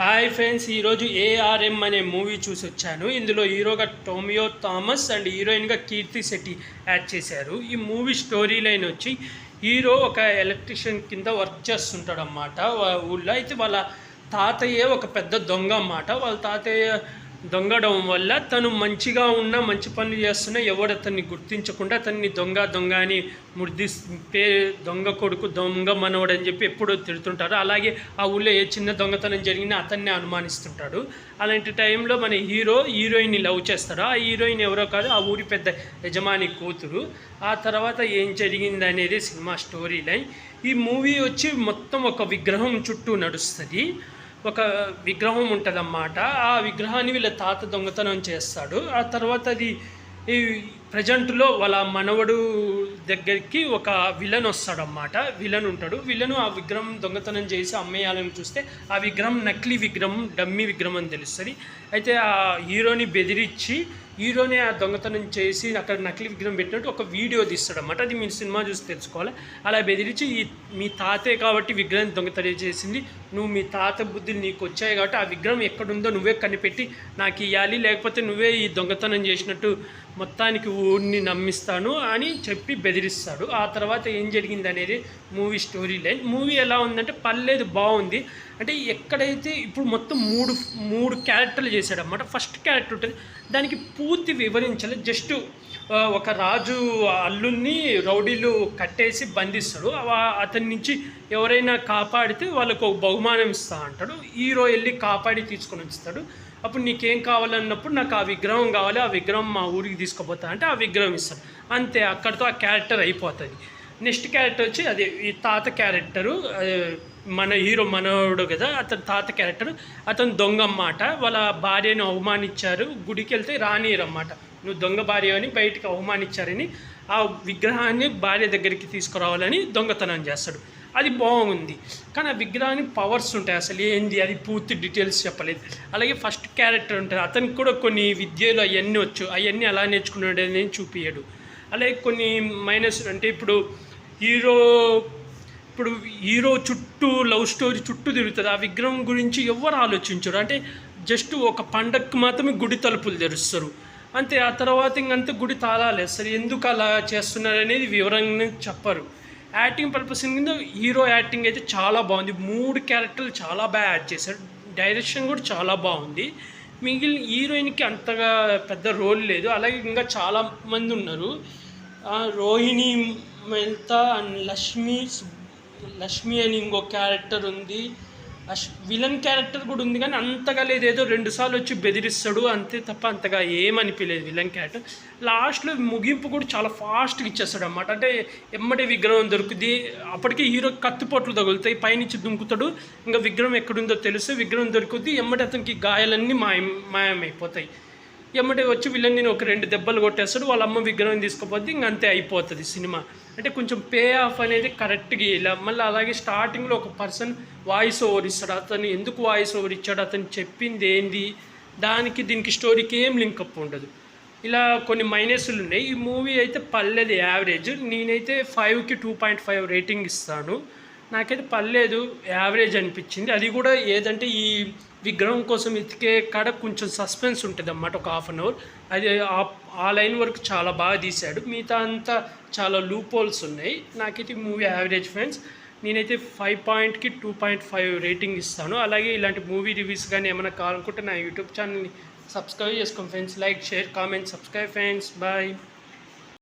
Hi friends, ఈరోజు ARM అనే movie చూసి వచ్చాను. ఇందులో హీరోగా టోమియో థామస్ అండ్ హీరోయిన్గా కీర్తి శెట్టి యాడ్ చేశారు. ఈ మూవీ స్టోరీ లైన్ వచ్చి హీరో ఒక ఎలక్ట్రీషియన్ కింద వర్క్ చేస్తుంటాడు అన్నమాట ఊళ్ళో. అయితే వాళ్ళ తాతయ్య ఒక పెద్ద దొంగ అన్నమాట. వాళ్ళ తాతయ్య దొంగడం వల్ల తను మంచిగా ఉన్న మంచి పనులు చేస్తున్నా ఎవరు అతన్ని గుర్తించకుండా అతన్ని దొంగ అని దొంగ కొడుకు దొంగ మనవడు అని చెప్పి ఎప్పుడూ తిడుతుంటారు. అలాగే ఆ ఊళ్ళో ఏ చిన్న దొంగతనం జరిగినా అతన్ని అనుమానిస్తుంటాడు. అలాంటి టైంలో మన హీరోయిన్ని లవ్ చేస్తాడు. ఆ హీరోయిన్ ఎవరో కాదు, ఆ ఊరి పెద్ద యజమాని కూతురు. ఆ తర్వాత ఏం జరిగింది అనేది సినిమా స్టోరీ లైన్. ఈ మూవీ వచ్చి మొత్తం ఒక విగ్రహం చుట్టూ నడుస్తుంది. ఒక విగ్రహం ఉంటుందన్నమాట. ఆ విగ్రహాన్ని వీళ్ళ తాత దొంగతనం చేస్తాడు. ఆ తర్వాత అది ఈ ప్రజెంట్లో వాళ్ళ మనవడు దగ్గరికి ఒక విలన్ వస్తాడన్నమాట. విలన్ ఉంటాడు. విలను ఆ విగ్రహం దొంగతనం చేసి అమ్మేయాలని చూస్తే ఆ విగ్రహం నకిలీ విగ్రహం, డమ్మీ విగ్రహం అని తెలుస్తుంది. అయితే ఆ హీరోని బెదిరించి హీరోని ఆ దొంగతనం చేసి అక్కడ నకిలీ విగ్రహం పెట్టినట్టు ఒక వీడియో తీస్తాడన్నమాట. అది మీరు సినిమా చూసి తెలుసుకోవాలి. అలా బెదిరించి మీ తాతే కాబట్టి విగ్రహం దొంగతనం చేసింది, నువ్వు మీ తాత బుద్ధులు నీకు వచ్చాయి కాబట్టి ఆ విగ్రహం ఎక్కడుందో నువ్వే కనిపెట్టి నాకు ఇవ్వాలి, లేకపోతే నువ్వే ఈ దొంగతనం చేసినట్టు మొత్తానికి ఊరిని నమ్మిస్తాను అని చెప్పి బెదిరిస్తాడు. ఆ తర్వాత ఏం జరిగింది అనేది మూవీ స్టోరీ లైన్. మూవీ ఎలా ఉందంటే పర్లేదు, బాగుంది. అంటే ఎక్కడైతే ఇప్పుడు మొత్తం మూడు క్యారెక్టర్లు చేశాడన్నమాట. ఫస్ట్ క్యారెక్టర్ ఉంటుంది, దానికి పూర్తి వివరించాలి. జస్ట్ ఒక రాజు అల్లుల్ని రౌడీలు కట్టేసి బంధిస్తాడు. అతని నుంచి ఎవరైనా కాపాడితే వాళ్ళకు ఒక బహుమానం ఇస్తా అంటాడు. హీరో వెళ్ళి కాపాడి తీసుకొని వస్తాడు. అప్పుడు నీకేం కావాలన్నప్పుడు నాకు ఆ విగ్రహం కావాలి, ఆ విగ్రహం మా ఊరికి తీసుకుపోతా అంటే ఆ విగ్రహం ఇస్తాడు. అంతే, అక్కడితో ఆ క్యారెక్టర్ అయిపోతుంది. నెక్స్ట్ క్యారెక్టర్ వచ్చి అదే ఈ తాత క్యారెక్టరు. మన హీరో మనవడు కదా, అతను తాత క్యారెక్టర్. అతను దొంగ అన్నమాట. వాళ్ళ భార్యను అవమానించారు, గుడికి వెళ్తే రానియరన్నమాట. నువ్వు దొంగ భార్య అని బయటికి అవమానించారని ఆ విగ్రహాన్ని భార్య దగ్గరికి తీసుకురావాలని దొంగతనం చేస్తాడు. అది బాగుంది. కానీ ఆ విగ్రహానికి పవర్స్ ఉంటాయి, అసలు ఏంది అది పూర్తి డీటెయిల్స్ చెప్పలేదు. అలాగే ఫస్ట్ క్యారెక్టర్ ఉంటుంది, అతనికి కూడా కొన్ని విద్యలు అవన్నీ వచ్చు, అవన్నీ ఎలా నేర్చుకున్నాడు అనేది చూపించాడు. అలాగే కొన్ని మైనస్ అంటే ఇప్పుడు హీరో చుట్టూ లవ్ స్టోరీ చుట్టూ తిరుగుతుంది. ఆ విగ్రహం గురించి ఎవరు ఆలోచించరు. అంటే జస్ట్ ఒక పండగకు మాత్రమే గుడి తలుపులు తెరుస్తారు అంతే. ఆ తర్వాత ఇంకంతా గుడి తాళాలు వేస్తారు. ఎందుకు అలా చేస్తున్నారు అనేది వివరంగా చెప్పరు. యాక్టింగ్ పర్పస్ కింద హీరో యాక్టింగ్ అయితే చాలా బాగుంది. 3 క్యారెక్టర్లు చాలా బాగా యాడ్ చేశారు. డైరెక్షన్ కూడా చాలా బాగుంది. మిగిలిన హీరోయిన్కి అంతగా పెద్ద రోల్ లేదు. అలాగే ఇంకా చాలామంది ఉన్నారు. రోహిణి మెహతా అండ్ లక్ష్మి అని ఇంకో క్యారెక్టర్ ఉంది. విలన్ క్యారెక్టర్ కూడా ఉంది, కానీ అంతగా లేదు. ఏదో 2 సార్లు వచ్చి బెదిరిస్తాడు అంతే తప్ప అంతగా ఏమనిపించలేదు విలన్ క్యారెక్టర్. లాస్ట్లో ముగింపు కూడా చాలా ఫాస్ట్గా ఇచ్చేస్తాడు అన్నమాట. అంటే ఎమ్మటే విగ్రహం దొరుకుతుంది. అప్పటికే హీరో కత్తిపోట్లు తగులుతాయి, పైనుంచి దుంకుతాడు, ఇంకా విగ్రహం ఎక్కడుందో తెలుసు, విగ్రహం దొరుకుతుంది. ఎమ్మటే అతనికి గాయాలన్నీ మాయమైపోతాయి. ఎమ్మటే వచ్చి విలన్ని ఒక 2 దెబ్బలు కొట్టేస్తాడు. వాళ్ళ అమ్మ విగ్రహం తీసుకుపోతే ఇంక అంతే అయిపోతుంది సినిమా. అంటే కొంచెం పే ఆఫ్ అనేది కరెక్ట్గా ఇలా. మళ్ళీ అలాగే స్టార్టింగ్లో ఒక పర్సన్ వాయిస్ ఓవర్ ఇస్తాడు. అతను ఎందుకు వాయిస్ ఓవర్ ఇచ్చాడు, అతను చెప్పింది ఏంది, దీనికి స్టోరీకి ఏం లింకప్ ఉండదు. ఇలా కొన్ని మైనస్లు ఉన్నాయి. ఈ మూవీ అయితే పర్లేదు, యావరేజ్. నేనైతే 5కి 2.5 రేటింగ్ ఇస్తాను. నాకైతే పర్లేదు, యావరేజ్ అనిపించింది. అది కూడా ఏదంటే ఈ విగ్రహం కోసం ఎతికే కాడ కొంచెం సస్పెన్స్ ఉంటుంది అన్నమాట, ఒక హాఫ్ అన్ అవర్. అది ఆ లైన్ వరకు చాలా బాగా తీశాడు. మిగతా అంతా చాలా లూప్ హోల్స్ ఉన్నాయి. నాకైతే మూవీ యావరేజ్ ఫ్రెండ్స్. నేనైతే 5కి 2.5 రేటింగ్ ఇస్తాను. అలాగే ఇలాంటి మూవీ రివ్యూస్ కానీ ఏమైనా కావాలనుకుంటే నా యూట్యూబ్ ఛానల్ని సబ్స్క్రైబ్ చేసుకోండి friends. Like, share, comment, subscribe friends. Bye.